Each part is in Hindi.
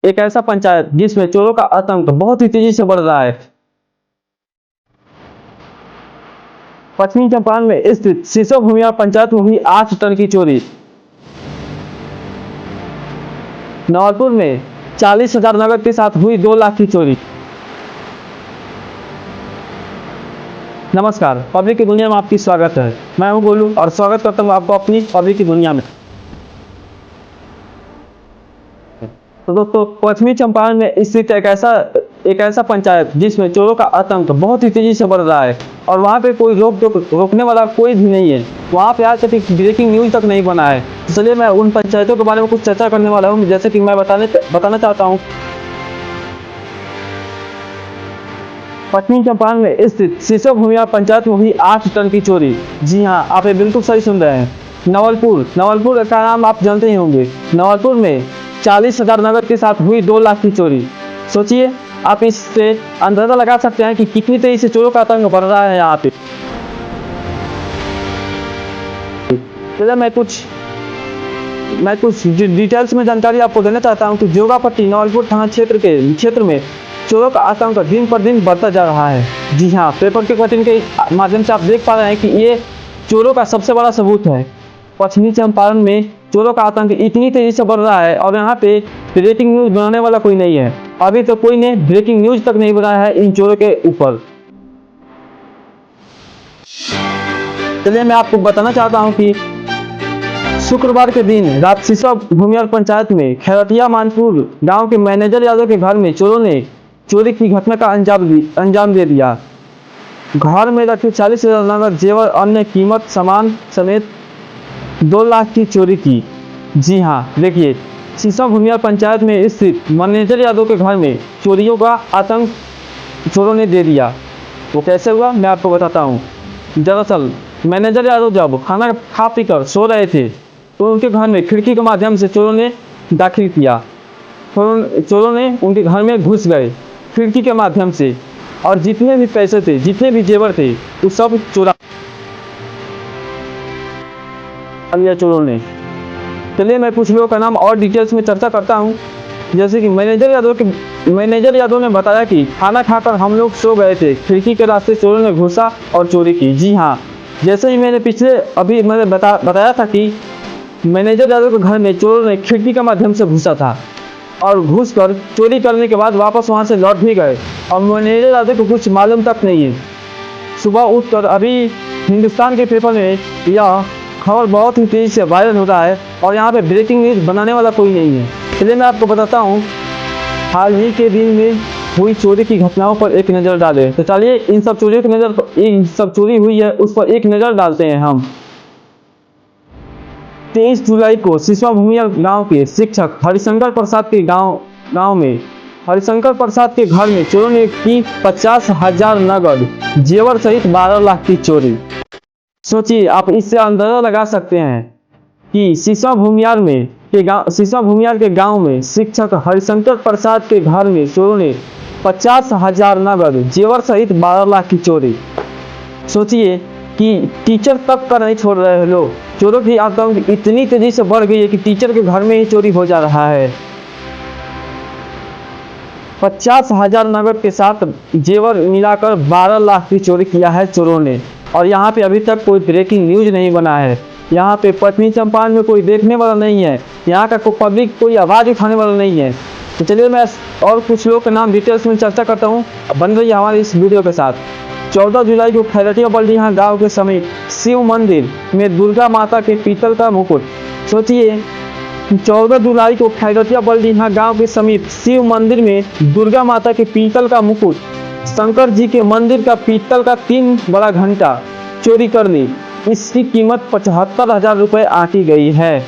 एक ऐसा पंचायत जिसमें चोरों का आतंक बहुत ही तेजी से बढ़ रहा है। पश्चिमी चंपारण में स्थित सिसो भूमिया पंचायत में हुई 8 टन की चोरी। नवलपुर में 40,000 नगद के साथ हुई 2 लाख की चोरी। नमस्कार, पब्लिक की दुनिया में आपकी स्वागत है। मैं हूं गोलू और स्वागत करता हूं आपको अपनी पब्लिक की दुनिया में। तो दोस्तों, पश्चिमी चंपारण में स्थित एक ऐसा पंचायत जिसमें चोरों का आतंक बहुत ही तेजी से बढ़ रहा है और वहाँ पे कोई रोकने वाला कोई भी नहीं है। वहाँ पे आज तक ब्रेकिंग न्यूज तक नहीं बना है। तो चलिए मैं उन पंचायतों के बारे में कुछ चर्चा करने वाला हूँ, जैसे कि मैं बताना चाहता हूँ। पश्चिमी चंपारण में स्थित सिसो भूमिया पंचायत में हुई 8 टन की चोरी। जी हाँ, आप ये बिल्कुल सही सुन रहे हैं। नवलपुर का नाम आप जानते ही होंगे। नवलपुर में 40,000 नगद के साथ हुई 2 लाख की चोरी। सोचिए, आप इससे अंदाजा लगा सकते हैं कि कितनी तेजी से चोरों का आतंक बढ़ रहा है यहाँ पे। चलिए मैं कुछ डिटेल्स में जानकारी आपको देना चाहता हूँ कि जोगापट्टी नवलपुर थाना क्षेत्र में चोरों का आतंक दिन पर दिन बढ़ता जा रहा है। जी हाँ, पेपर के कटिंग के माध्यम से आप देख पा रहे हैं कि ये चोरों का सबसे बड़ा सबूत है। पश्चिमी चंपारण में चोरों का आतंक इतनी तेजी से बढ़ रहा है और यहाँ पे ब्रेकिंग न्यूज बनाने वाला कोई नहीं है। अभी तो कोई ने ब्रेकिंग न्यूज तक नहीं बनाया है इन चोरों के ऊपर। चलिए मैं आपको बताना चाहता हूँ कि शुक्रवार के दिन रात सिसो भूमियार पंचायत में खैरटिया मानपुर गांव के मैनेजर यादव के घर में चोरों ने चोरी की घटना का अंजाम दे दिया। घर में रखे 40,000 नगद जेवर अन्य कीमत सामान समेत 2 लाख की चोरी की। जी हाँ, देखिए, सिसो भूमियार पंचायत में स्थित मैनेजर यादव के घर में चोरियों का आतंक चोरों ने दे दिया। वो कैसे हुआ मैं आपको बताता हूँ। दरअसल मैनेजर यादव जब खाना खा पी कर सो रहे थे तो उनके घर में खिड़की के माध्यम से चोरों ने दाखिल किया। चोरों ने उनके घर में घुस गए खिड़की के माध्यम से और जितने भी पैसे थे, जितने भी जेवर थे, वो सब चोरा लिया चोरों ने। चलिए मैं कुछ लोगों का नाम और डिटेल्स में चर्चा करता हूँ। जैसे कि मैनेजर यादव ने बताया कि खाना खाकर हम लोग सो गए थे, खिड़की के रास्ते चोरों ने घुसा और चोरी की। जी हाँ, जैसे ही मैंने बताया था कि मैनेजर यादव के घर में चोरों ने खिड़की के माध्यम से घुसा था और घुसकर चोरी करने के बाद वापस वहां से लौट भी गए और मैनेजर यादव को कुछ मालूम तक नहीं है। सुबह उठकर अभी हिंदुस्तान के पेपर में यह खबर बहुत ही तेजी से वायरल हो रहा है और यहाँ पे ब्रेकिंग न्यूज बनाने वाला कोई नहीं है। चलिए मैं आपको बताता हूँ हाल ही के दिन में हुई चोरी की घटनाओं पर एक नज़र डालें। तो चलिए इन सब चोरी हुई है उस पर एक नज़र डालते हैं हम। 23 जुलाई को सिसो भूमिया गांव के शिक्षक हरिशंकर प्रसाद के घर में चोरों ने की 50,000 नगद जेवर सहित 12 लाख की चोरी। सोचिए, आप इससे अंदाजा लगा सकते हैं कि सिसो भूमियार के गांव में शिक्षक हरिशंकर प्रसाद के घर में चोरों ने 50,000 नगद जेवर सहित 12 लाख की चोरी। सोचिए कि टीचर तक का नहीं छोड़ रहे लोग। चोरों की आतंक इतनी तेजी से बढ़ गई है कि टीचर के घर में ही चोरी हो जा रहा है। 50,000 नगद के साथ जेवर मिलाकर 12 लाख की चोरी किया है चोरों ने और यहाँ पे अभी तक कोई ब्रेकिंग न्यूज नहीं बना है। यहाँ पे पश्चिमी चंपारण में कोई देखने वाला नहीं है, यहाँ का पब्लिक कोई आवाज़ उठाने वाला नहीं है। तो चलिए मैं और कुछ लोगों के नाम डिटेल्स में चर्चा करता हूँ। बन रही है हमारी इस वीडियो के साथ। 14 जुलाई को खैरटिया बल्डिहा गांव के समीप शिव मंदिर में दुर्गा माता के पीतल का मुकुट। सोचिए, 14 जुलाई को खैरटिया बल्डिहा गांव के समीप शिव मंदिर में दुर्गा माता के पीतल का मुकुट, शंकर जी के मंदिर का पीतल का 3 बड़ा घंटा चोरी कर ली। इसकी कीमत 75,000 रुपये आंकी गई है।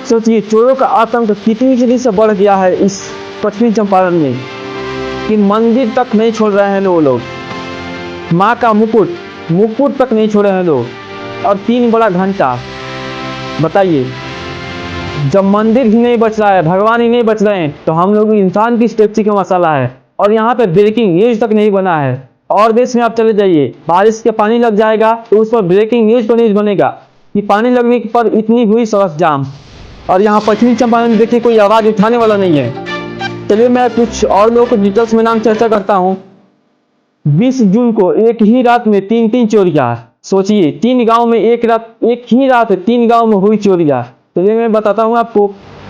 सोचिए, चोरों का आतंक कितनी तेजी से बढ़ गया है इस पश्चिमी चंपारण में कि मंदिर तक नहीं छोड़ रहे हैं लोग। माँ का मुकुट तक नहीं छोड़े हैं लोग और 3 बड़ा घंटा। बताइए, जब मंदिर ही नहीं बच रहा है, भगवान ही नहीं बच रहे हैं, तो हम लोग इंसान की स्टेप्सी का मसाला है। और यहाँ पे ब्रेकिंग न्यूज तक नहीं बना है। और देश में आप चले जाइए, बारिश के पानी लग जाएगा तो उस पर ब्रेकिंग न्यूज पर न्यूज बनेगा कि पानी लगने पर इतनी हुई सड़क जाम। और यहाँ पश्चिमी चंपारण में देखिए कोई आवाज़ उठाने वाला नहीं है। चलिए मैं कुछ और लोगों को डिटेल्स में नाम चर्चा करता हूँ। 20 जून को एक ही रात में तीन चोरियां। सोचिए, 3 गांव में एक ही रात 3 गांव में हुई चोरियां। चलिए मैं बताता हूँ आपको।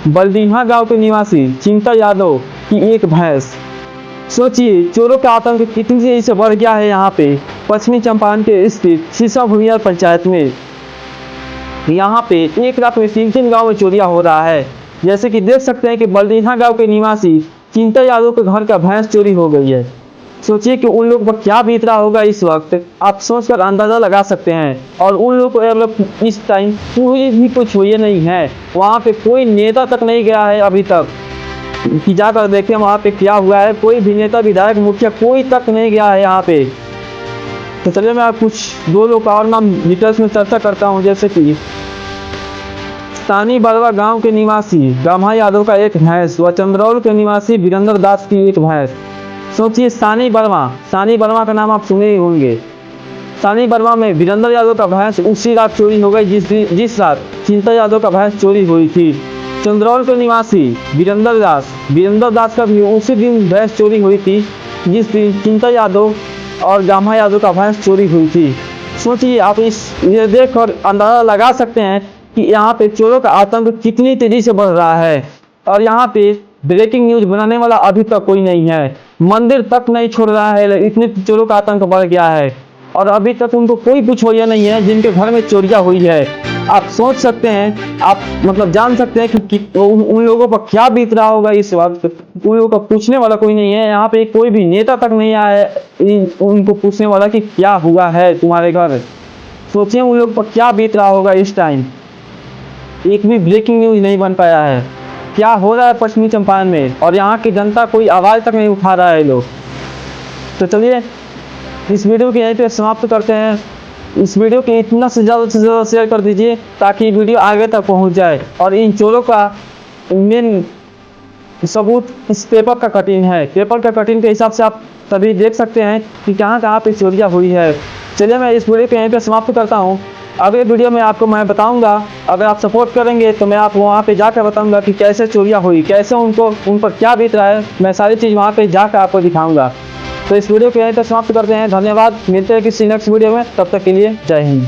बलडीहा गांव के निवासी चिंता यादव की एक भैंस। सोचिए, चोरों का आतंक कितनी तेजी से बढ़ गया है यहाँ पे पश्चिमी चंपारण के स्थित सीसा भुनिया पंचायत में। यहाँ पे एक रात में 3 गांव में चोरियां हो रहा है। जैसे कि देख सकते हैं कि बलडीहा गांव के निवासी चिंता यादव के घर का भैंस चोरी हो गई है। सोचिए कि उन लोगों पर क्या बीत रहा होगा इस वक्त, आप सोचकर अंदाजा लगा सकते हैं। और उन लोगों को इस टाइम कोई भी कुछ हुई नहीं है। वहाँ पे कोई नेता तक नहीं गया है अभी तक कि जाकर देखें वहाँ पे क्या हुआ है। कोई भी नेता, विधायक, मुखिया कोई तक नहीं गया है यहाँ पे। तो चलिए मैं कुछ 2 लोग का और नाम डिटेल्स में चर्चा करता हूँ। जैसे कि सानी बरवा गांव के निवासी गम्हा यादव का एक भैंस व चंद्रौल के निवासी वीरेंद्र दास की एक भैंस। सोचिए, सानी बर्मा का नाम आप सुने ही होंगे। सानी बर्मा में वीरेंद्र यादव का भैंस उसी रात चोरी हो गई जिस रात चिंता यादव का भैंस चोरी हुई थी। चंद्रौल के निवासी वीरेंद्र दास का भी उसी दिन भैंस चोरी हुई थी जिस दिन चिंता यादव और गम्हा यादव का भैंस चोरी हुई थी। सोचिए, आप ये देखकर अंदाजा लगा सकते हैं कि यहाँ पे चोरों का आतंक कितनी तेजी से बढ़ रहा है। और यहाँ पे ब्रेकिंग न्यूज बनाने वाला अभी तक कोई नहीं है। मंदिर तक नहीं छोड़ रहा है, इतने चोरों का आतंक बढ़ गया है। और अभी तक उनको कोई कुछ हुआ नहीं है जिनके घर में चोरियां हुई है। आप सोच सकते हैं, आप मतलब जान सकते हैं कि उन लोगों पर क्या बीत रहा होगा इस वक्त। उन लोगों को पूछने वाला कोई नहीं है। यहाँ पे कोई भी नेता तक नहीं आया है उनको पूछने वाला कि क्या हुआ है तुम्हारे घर। सोचिए उन लोगों पर क्या बीत रहा होगा इस टाइम। एक भी ब्रेकिंग न्यूज नहीं बन पाया है। क्या हो रहा है पश्चिमी चंपारण में, और यहाँ की जनता कोई आवाज़ तक नहीं उठा रहा है लोग। तो चलिए इस वीडियो को यहीं पे समाप्त करते हैं। इस वीडियो को इतना से ज़्यादा शेयर कर दीजिए ताकि वीडियो आगे तक पहुँच जाए। और इन चोरों का मेन सबूत इस पेपर का कटिंग है। पेपर का कटिंग के हिसाब से आप सभी देख सकते हैं कि कहाँ पे चोरियाँ हुई है। चलिए मैं इस वीडियो को यहीं पे समाप्त करता हूँ। अगले वीडियो में आपको मैं बताऊंगा, अगर आप सपोर्ट करेंगे तो मैं आपको वहाँ पे जाकर बताऊंगा कि कैसे चोरियाँ हुई, कैसे उन पर क्या बीत रहा है। मैं सारी चीज़ वहाँ पे जाकर आपको दिखाऊंगा। तो इस वीडियो को यहीं तक समाप्त करते हैं। धन्यवाद। मिलते हैं किसी नेक्स्ट वीडियो में, तब तक के लिए जय हिंद।